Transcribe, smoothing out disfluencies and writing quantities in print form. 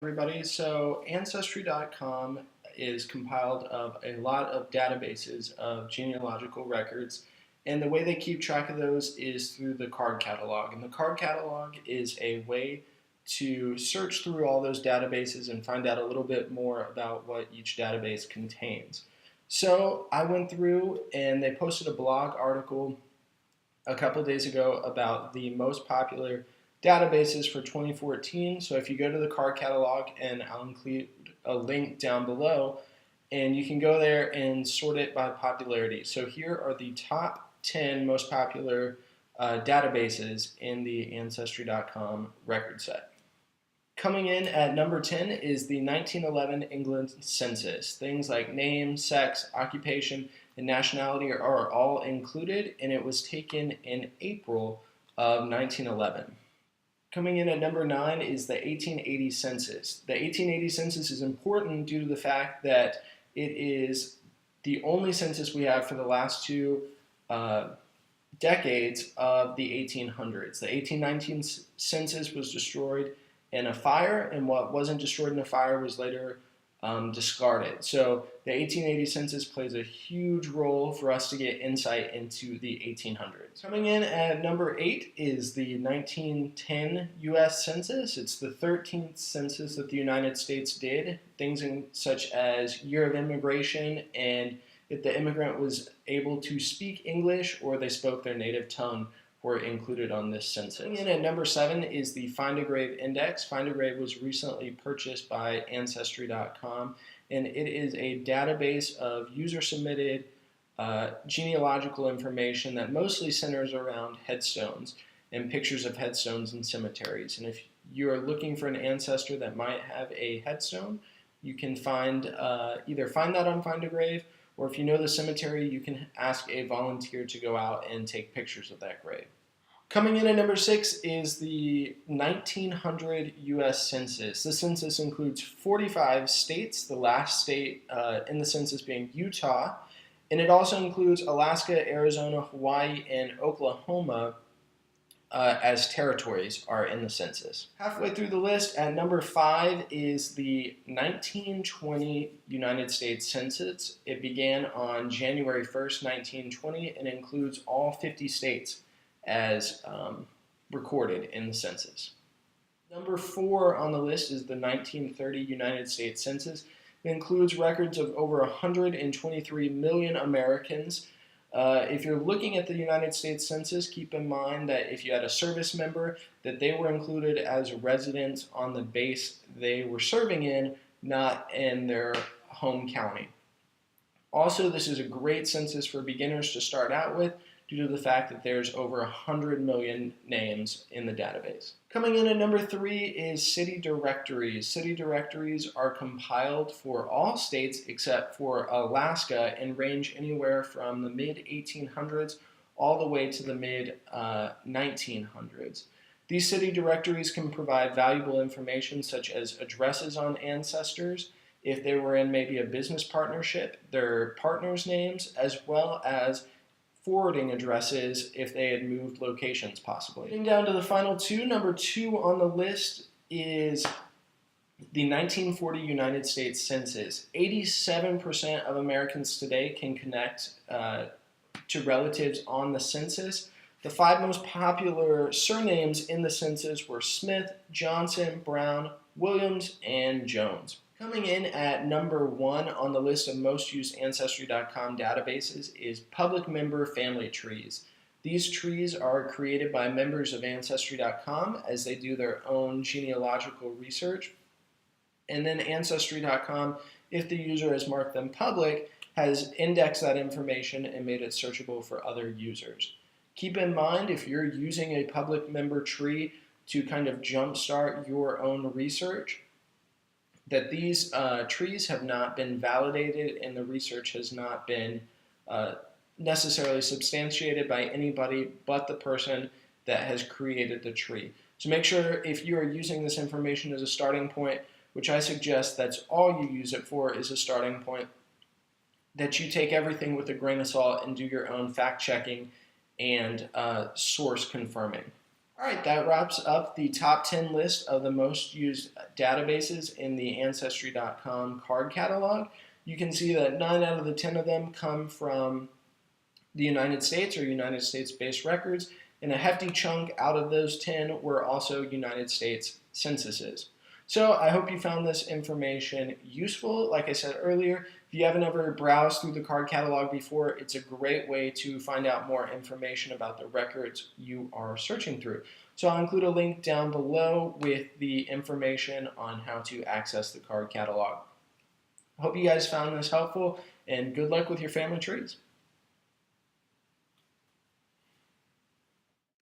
Everybody. So Ancestry.com is compiled of a lot of databases of genealogical records, and the way they keep track of those is through the card catalog. And the card catalog is a way to search through all those databases and find out a little bit more about what each database contains. So I went through and they posted a blog article a couple days ago about the most popular databases for 2014. So if you go to the card catalog, and I'll include a link down below, and you can go there and sort it by popularity. So here are the top 10 most popular databases in the Ancestry.com record set. Coming in at number 10 is the 1911 England census. Things like name, sex, occupation, and nationality are all included, and it was taken in April of 1911. Coming in at number 9 is the 1880 census. The 1880 census is important due to the fact that it is the only census we have for the last two decades of the 1800s. The 1819 census was destroyed in a fire, and what wasn't destroyed in a fire was later discarded. So the 1880 census plays a huge role for us to get insight into the 1800s. Coming in at number 8 is the 1910 U.S. Census. It's the 13th census that the United States did. Things such as year of immigration and if the immigrant was able to speak English or they spoke their native tongue were included on this census. Coming in at number 7 is the Find a Grave Index. Find a Grave was recently purchased by Ancestry.com, and it is a database of user-submitted genealogical information that mostly centers around headstones and pictures of headstones in cemeteries. And if you are looking for an ancestor that might have a headstone, you can either find that on Find a Grave, or if you know the cemetery, you can ask a volunteer to go out and take pictures of that grave. Coming in at number 6 is the 1900 U.S. Census. The census includes 45 states, the last state in the census being Utah, and it also includes Alaska, Arizona, Hawaii, and Oklahoma as territories are in the census. Halfway through the list, at number 5 is the 1920 United States Census. It began on January 1st, 1920, and includes all 50 states as recorded in the census. Number 4 on the list is the 1930 United States Census. It includes records of over 123 million Americans. If you're looking at the United States Census, keep in mind that if you had a service member, that they were included as residents on the base they were serving in, not in their home county. Also, this is a great census for beginners to start out with due to the fact that there's over 100 million names in the database. Coming in at number 3 is city directories. City directories are compiled for all states except for Alaska and range anywhere from the mid-1800s all the way to the mid-1900s. These city directories can provide valuable information such as addresses on ancestors, if they were in maybe a business partnership, their partners' names, as well as forwarding addresses if they had moved locations possibly. Getting down to the final two, number 2 on the list is the 1940 United States Census. 87% of Americans today can connect to relatives on the census. The 5 most popular surnames in the census were Smith, Johnson, Brown, Williams, and Jones. Coming in at number 1 on the list of most used Ancestry.com databases is public member family trees. These trees are created by members of Ancestry.com as they do their own genealogical research. And then Ancestry.com, if the user has marked them public, has indexed that information and made it searchable for other users. Keep in mind, if you're using a public member tree to kind of jumpstart your own research, that these trees have not been validated and the research has not been necessarily substantiated by anybody but the person that has created the tree. So make sure if you are using this information as a starting point, which I suggest that's all you use it for is a starting point, that you take everything with a grain of salt and do your own fact checking and source confirming. All right, that wraps up the top 10 list of the most used databases in the Ancestry.com card catalog. You can see that 9 out of the 10 of them come from the United States or United States-based records, and a hefty chunk out of those 10 were also United States censuses. So I hope you found this information useful. Like I said earlier, if you haven't ever browsed through the card catalog before, it's a great way to find out more information about the records you are searching through. So I'll include a link down below with the information on how to access the card catalog. I hope you guys found this helpful, and good luck with your family trees.